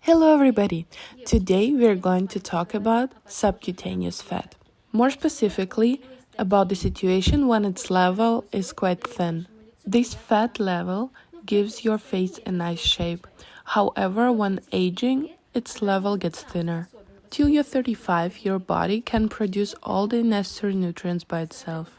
Hello everybody! Today we are going to talk about subcutaneous fat. More specifically, about the situation when its level is quite thin. This fat level gives your face a nice shape. However, when aging, its level gets thinner. Till you're 35, your body can produce all the necessary nutrients by itself.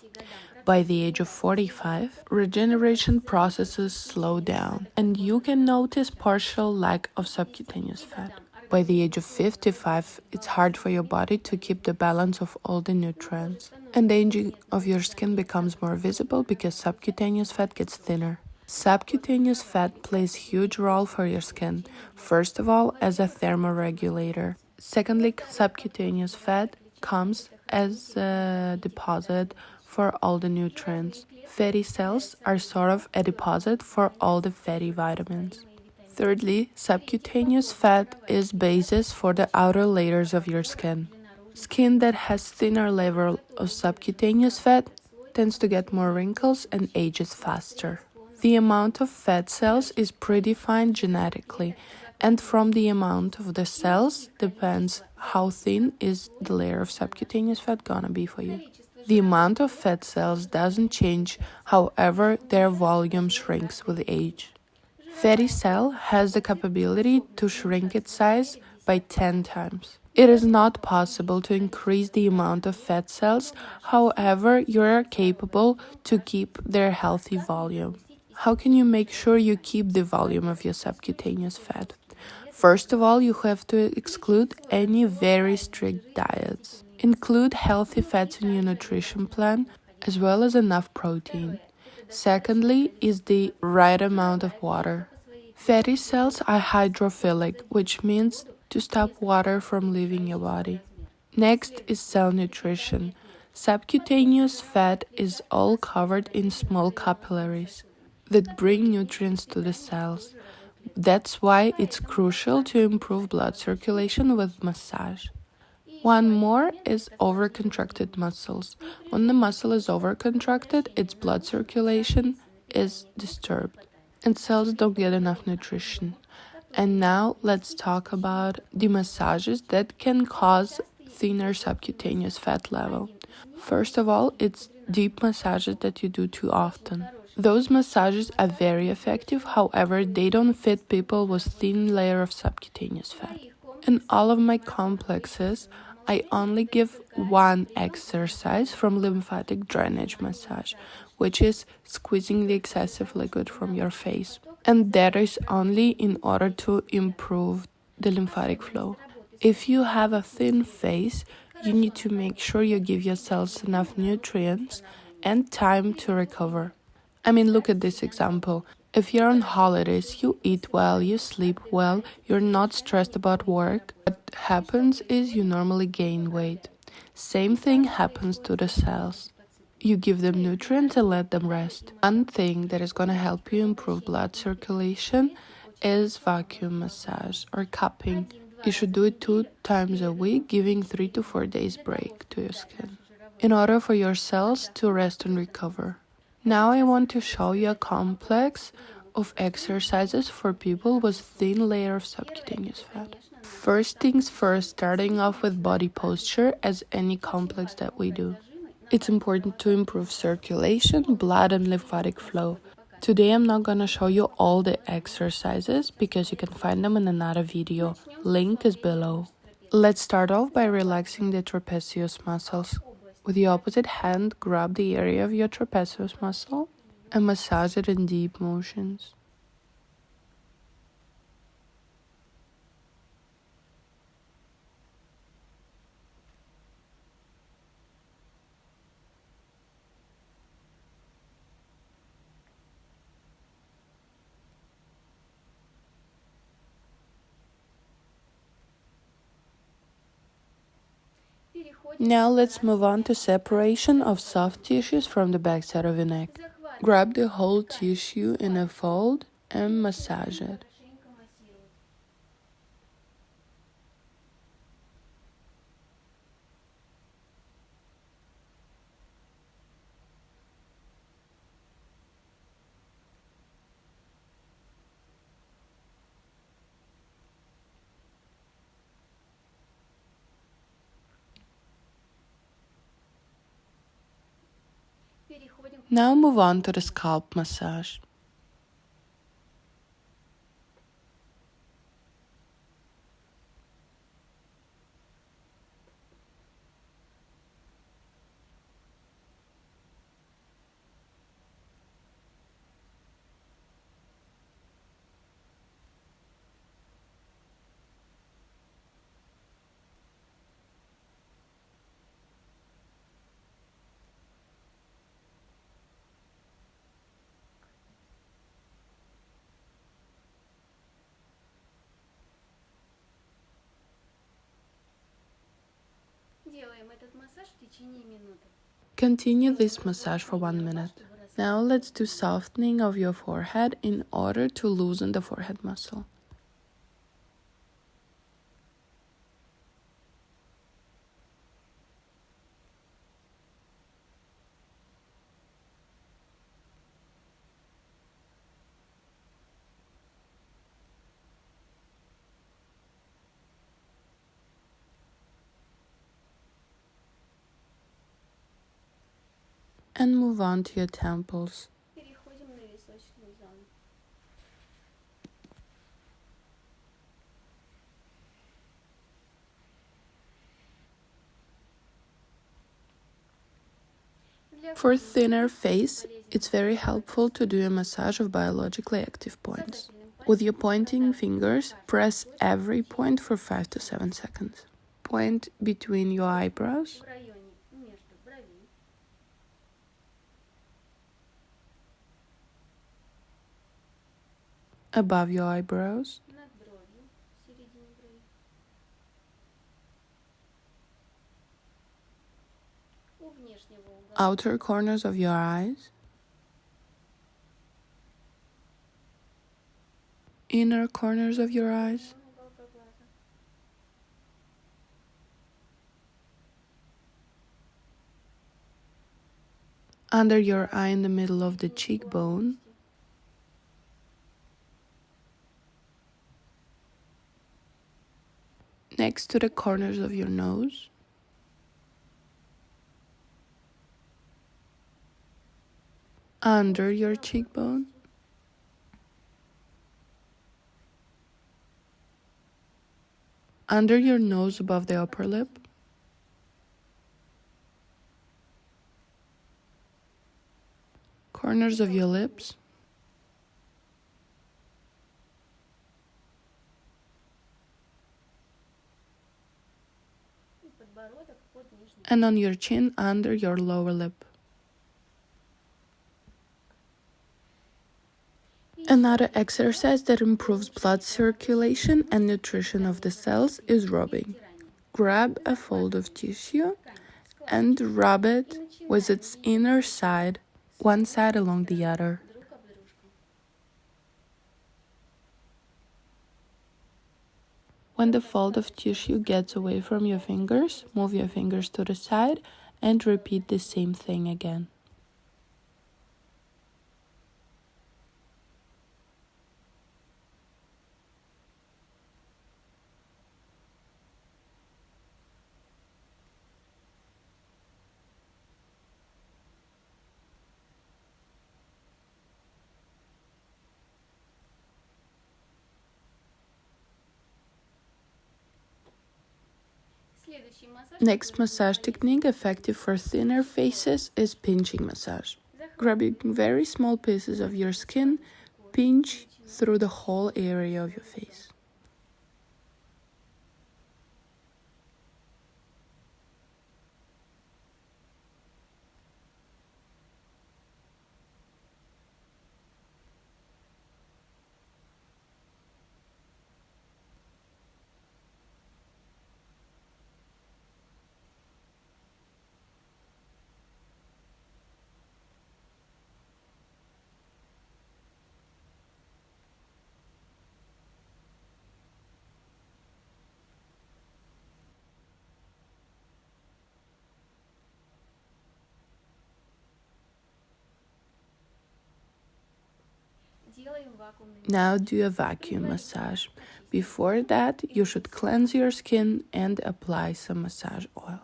By the age of 45, regeneration processes slow down, and you can notice partial lack of subcutaneous fat. By the age of 55, it's hard for your body to keep the balance of all the nutrients, and the aging of your skin becomes more visible because subcutaneous fat gets thinner. Subcutaneous fat plays a huge role for your skin, first of all as a thermoregulator. Secondly, subcutaneous fat comes as a deposit for all the nutrients. Fatty cells are sort of a deposit for all the fatty vitamins. Thirdly, subcutaneous fat is basis for the outer layers of your skin. Skin that has thinner level of subcutaneous fat tends to get more wrinkles and ages faster. The amount of fat cells is predefined genetically, and from the amount of the cells depends how thin is the layer of subcutaneous fat gonna be for you. The amount of fat cells doesn't change, however, their volume shrinks with age. Fatty cell has the capability to shrink its size by 10 times. It is not possible to increase the amount of fat cells, however, you are capable to keep their healthy volume. How can you make sure you keep the volume of your subcutaneous fat? First of all, you have to exclude any very strict diets. Include healthy fats in your nutrition plan, as well as enough protein. Secondly is the right amount of water. Fatty cells are hydrophilic, which means to stop water from leaving your body. Next is cell nutrition. Subcutaneous fat is all covered in small capillaries that bring nutrients to the cells. That's why it's crucial to improve blood circulation with massage. One more is overcontracted muscles. When the muscle is overcontracted, its blood circulation is disturbed and cells don't get enough nutrition. And now let's talk about the massages that can cause thinner subcutaneous fat level. First of all, it's deep massages that you do too often. Those massages are very effective, however, they don't fit people with thin layer of subcutaneous fat. In all of my complexes, I only give one exercise from lymphatic drainage massage, which is squeezing the excessive liquid from your face. And that is only in order to improve the lymphatic flow. If you have a thin face, you need to make sure you give yourselves enough nutrients and time to recover. I mean, look at this example. If you're on holidays, you eat well, you sleep well, you're not stressed about work. What happens is you normally gain weight. Same thing happens to the cells. You give them nutrients and let them rest. One thing that is going to help you improve blood circulation is vacuum massage or cupping. You should do it 2 times a week, giving 3 to 4 days break to your skin in order for your cells to rest and recover. Now I want to show you a complex of exercises for people with thin layer of subcutaneous fat. First things first, starting off with body posture as any complex that we do. It's important to improve circulation, blood and lymphatic flow. Today I'm not gonna show you all the exercises because you can find them in another video. Link is below. Let's start off by relaxing the trapezius muscles. With the opposite hand, grab the area of your trapezius muscle and massage it in deep motions. Now let's move on to separation of soft tissues from the backside of the neck. Grab the whole tissue in a fold and massage it. Now move on to the scalp massage. Continue this massage for 1 minute. Now let's do softening of your forehead in order to loosen the forehead muscle. And move on to your temples. For thinner face, it's very helpful to do a massage of biologically active points. With your pointing fingers, press every point for 5 to 7 seconds. Point between your eyebrows, above your eyebrows, outer corners of your eyes, inner corners of your eyes, under your eye in the middle of the cheekbone, next to the corners of your nose, under your cheekbone, under your nose above the upper lip, corners of your lips, and on your chin under your lower lip. Another exercise that improves blood circulation and nutrition of the cells is rubbing. Grab a fold of tissue and rub it with its inner side, one side along the other. When the fold of tissue gets away from your fingers, move your fingers to the side and repeat the same thing again. Next massage technique effective for thinner faces is pinching massage. Grabbing very small pieces of your skin, pinch through the whole area of your face. Now do a vacuum massage. Before that, you should cleanse your skin and apply some massage oil.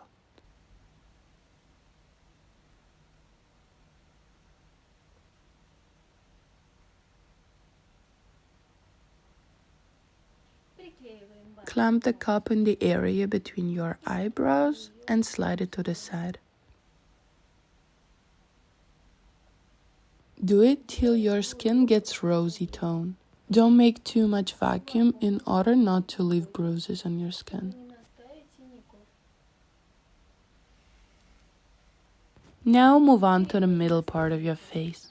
Clamp the cup in the area between your eyebrows and slide it to the side. Do it till your skin gets rosy tone. Don't make too much vacuum in order not to leave bruises on your skin. Now move on to the middle part of your face.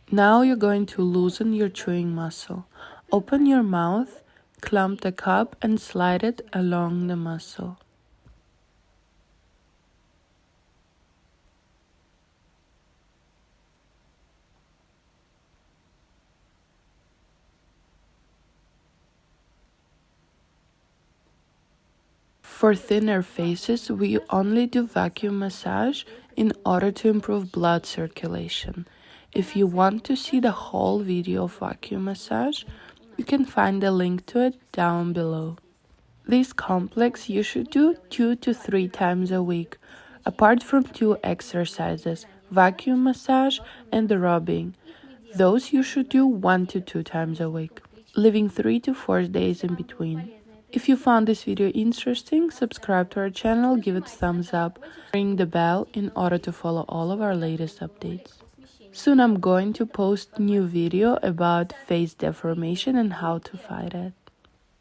Now you're going to loosen your chewing muscle. Open your mouth, clamp the cup and slide it along the muscle. For thinner faces, we only do vacuum massage in order to improve blood circulation. If you want to see the whole video of vacuum massage, you can find the link to it down below. This complex you should do 2 to 3 times a week, apart from 2 exercises, vacuum massage and the rubbing. Those you should do 1 to 2 times a week, leaving 3 to 4 days in between. If you found this video interesting, subscribe to our channel, give it a thumbs up, ring the bell in order to follow all of our latest updates. Soon I'm going to post new video about face deformation and how to fight it.